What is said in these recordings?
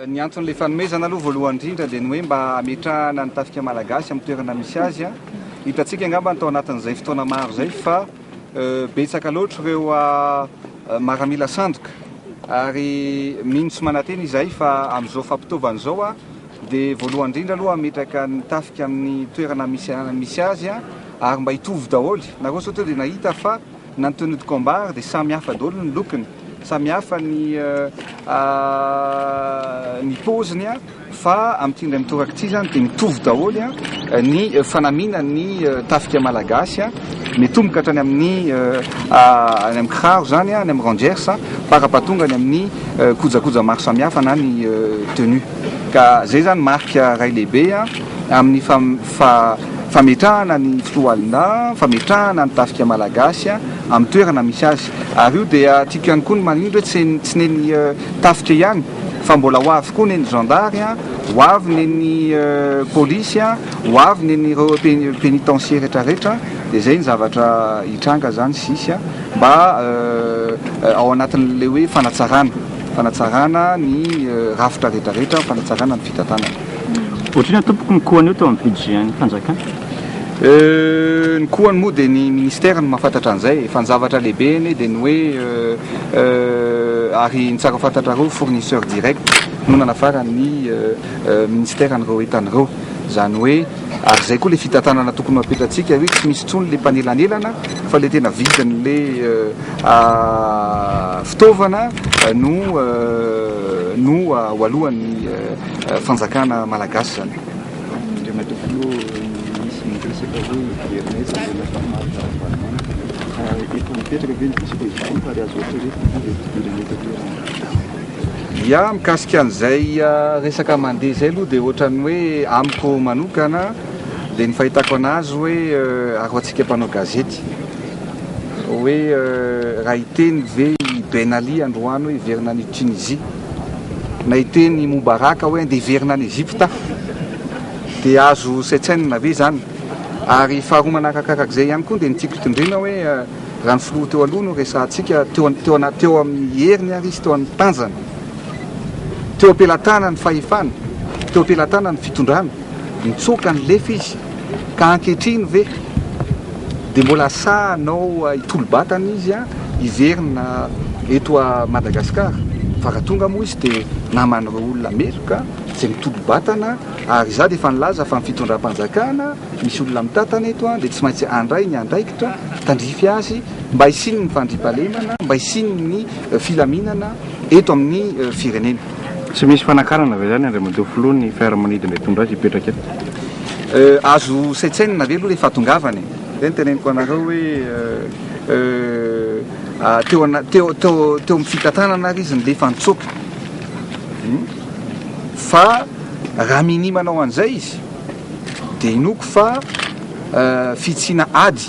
Ny anton'le fanomezana aloha voalohany indrindra dia ny hoe mba hametrahana ny tafika malagasy amin'ny toerana misy azy a. Hitantsika angamba atao anatin'izay fotoana maro zay fa betsaka loatra ireo maramila sandoka ary mino tsy mananteny izay fa amin'izao fampitaovana izao a dia voalohany indrindra aloha hametraka ny tafika amin'ny toerana misy azy a ary mba hitovy daholo. Nareo sao dia nahita fa na ny tenue de combat dia samy hafa daholo ny lokony, samy hafa ny poziny a, fa amin'ity indray mitoraka ity zany dia mitovy daholo ny fanamina ny tafika malagasy a, mitomboka hatrany amin'ny kiraro zany a, ny amin'ny rangers parapatonga ny amin'ny kojakoja maro samy hafa na ny tenue. Ka zay zany marika ray lehibe amin'ny fametrahana ny fitoalina, fametrahana ny tafika malagasy amin'ny toerana misy azy. Ary io dia tiako ihany koa ny manindro hoe tsy neny tafika ihany fa mbola ho avy koa neny gendary, ho avy neny polisy, ho avy neny pénitentiaire rehetrarehetra. Dia zay ny zavatra hitranga zany sisy mba ao anatin'le hoe fanatsarana ny rafitra rehetrarehetra, fanatsarana ny fitantanana. Ohatriny tompoko ny kohany io tao amin'ny budget ny fanjakana? Ny kohany moa dia ny ministère no mahafantatra an'izay, efa ny zavatra lehibe eny dia ny hoe ary ny tsara fantatrareo fournisseur direct no nanafara ny ministère n'ireo entan'ireo. Zany hoe ary zay koa le fitantanana tokony mapetratsika hoe tsy misy tsony le mpanelanelana fa le tena vidin'le fitaovana no ho alohan'ny fanjakana malagasy zany. Ya mikasika an'izay resaka mandeha zay aloha dia ohatrany hoe amiko manokana dia ny fahitako anazy hoe aroantsika mpanao gazety hoe raha hiteny ve i Ben Ali androany hoe hiverina any Tunisie, na hiteny Moubaraka hoe andeha hiverina any Egypte dia azo saitsainina ve zany. Ary faharoa manarakarak'izay ihany koa dia ny tiako tindrena hoe raha ny filoha teo aloha no resahantsika teo amin'ny heriny ary izy teo amin'ny tanjany, teo am-pelatana ny fahefana, teo am-pelatana ny fitondrana, mitsoka ny lefa izy ka ankehitriny ve dia mbola sahanao hitolo-batana izy hiverina eto a Madagasikara. Fa raha tonga moa izy dia naman'ireo olona meloka izay mitolo-batana ary iza dia efa nilaza fa ny fitondram-panjakana misy olona mitantana eto dia tsy maintsy andray ny andraikitra tandrify azy mba hisiny ny fandriampahalemana, mba hisiny ny filaminana eto amin'ny firenena. Tsy misy fanakarana ve zany Andriamatoa Filoha ny fiaramanidina hitondra azy hipetraka eto? Azo saitsainina ve aloha le fahatongavany. Zay ny teneniko anareo hoe teo amin'ny fitantanana ary izy nylefa nitsoka. Fa raha minimanao an'izay izy dia inoko fa fitsiana ady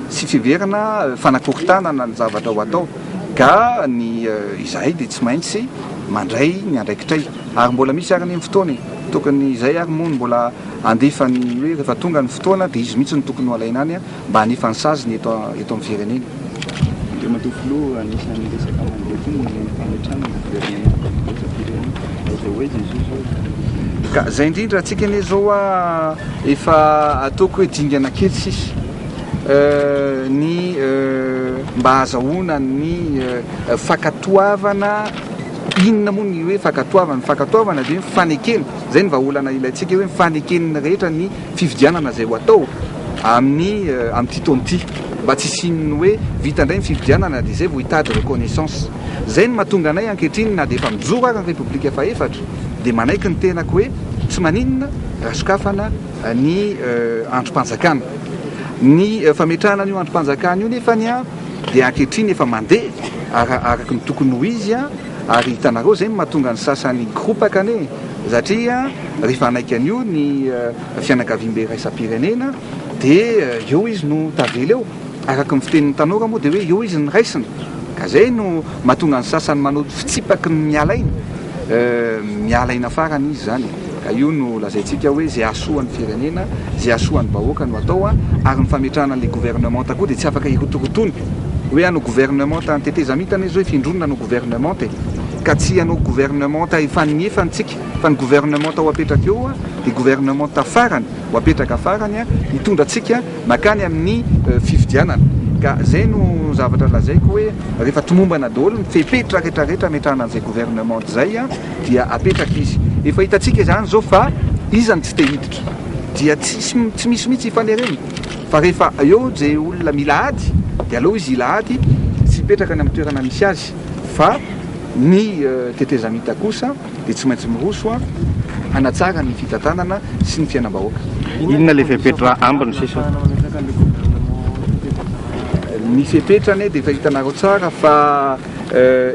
sy fiverana fanakorontanana ny zavatra ho atao ka ny izahay dia tsy maintsy mandray ny andraikitray ary mbola misy ary ny fotoana tokony izay ary moa mbola andefa ny hoe rehefa tonga ny fotoana dia izy mihitsy ny tokony ho alaina any mba hanefa ny saziny eto amin'ny firenena. Andriamatoa Filoha anisan'ny resaka mandeha koa ny fametrahana ny gouvernement zao hoe ka zay indrindra antsika anie zao efa ataoko hoe dingana kely sisy ny mba hahazahoana ny fakatoavana. Inona moa ny hoe fakatoavana dia fanekena zay ny vahaolana ilayntsika hoe fanekenina rehetra ny fividianana zay ho atao amin'ity taon'ity mba tsy sinony hoe vita indray ny fividianana dia zay vao hitady reconnaissance. Zay ny mahatonga anay ankehitriny na dia efa mijoro ary ny repoblika faefatra dia manaiky ny tenako hoe tsy maninona raha sokafana ny androm-panjakana. Ny fametrahana an'io androm-panjakana io nefany dia ankehitriny efa mandeha araka ny tokony ho izy ary hitanareo zay mahatonga ny sasany gropaka ane satria rehefa anaiky an'io ny fianakaviam-be raisam-pirenena dia eo izy no tavela eo araka ny fitenin'ny tanora moa dia hoe eo izy ny raisina ka zay no mahatonga ny sasany manao fitsipaky ny mialaina farany izy zany. Ka io no lazaintsika hoe zay asoan'ny firenena, zay asoan'ny bahoaka no atao ary ny fametrahana an'ilay gouvernement koa dia tsy afaka hirotorotoiny hoe ano gouvernement tany teteza mitany izy hoe findronina no gouvernement ka tsy ianao gouvernement efa-niefantsika fa ny gouvernement ho apetraka eo dia gouvernement farany ho apetraka farany mitondra antsika makany amin'ny fifidianana ka zay no zavatra lazaiko hoe rehefa tomombana daholo ny fepetra rehetrarehetra metrahana an'izay gouvernement zay dia apetraka izy efa hitantsika izany zao fa izany tsy te hiditra dia tsy misy mihitsy ifanereny fa rehefa eo zay olona mila ady dia aloha izy ila ady tsy hipetraka ny amin'ny toerana misy azy fa ny tetezamita kosa dia tsy maintsy miroso hanatsara ny fitantanana sy ny fiainam-bahoaka. Inona le fepetra ambiny sisa? Ny fepetrany dia efa hitanareo tsara fa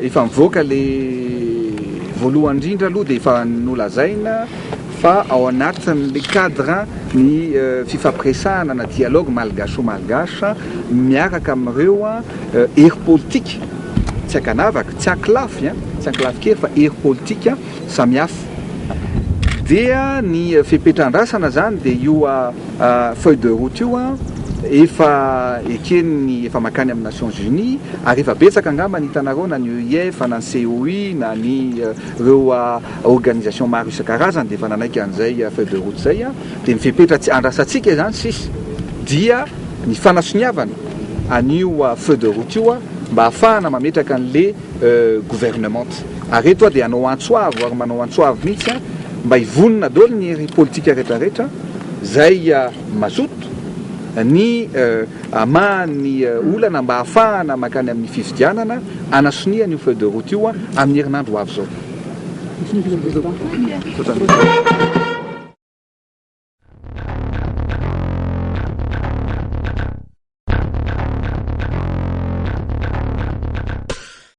efa mivoaka le voalohany indrindra aloha dia efa nolazaina fa ao anatin'le cadre ny fifampiresahana na dialogue malgasy ho malgasy miaraka amin'ireo hery politique tsy ankanavaka tsy anklafy kery fa hery politique samihafa dia ny fepetran-drasana zany dia io feuille de route io efa ekeny efa makany amin'ny Nations Unies ary efa betsaka angamba ny hitanareo na ny UIF na ny COI na ny ireo organisation maro isan-karazany dia efa nanaiky an'izay feuille de route zay dia mifepetra andrasantsika izany sisy dia ny fanasoniavana an'io feuille de route io mba ahafahana mametraka an'le gouvernement ary eto dia anao antsoavo ary manao antsoavo mihitsy mba hivonona daholo ny hery politika rehetrarehetra zay mazoto ny amahany olana mba ahafahana makany amin'ny fifidianana anasonia ny feuille de route io amin'ny herinandro avy zao.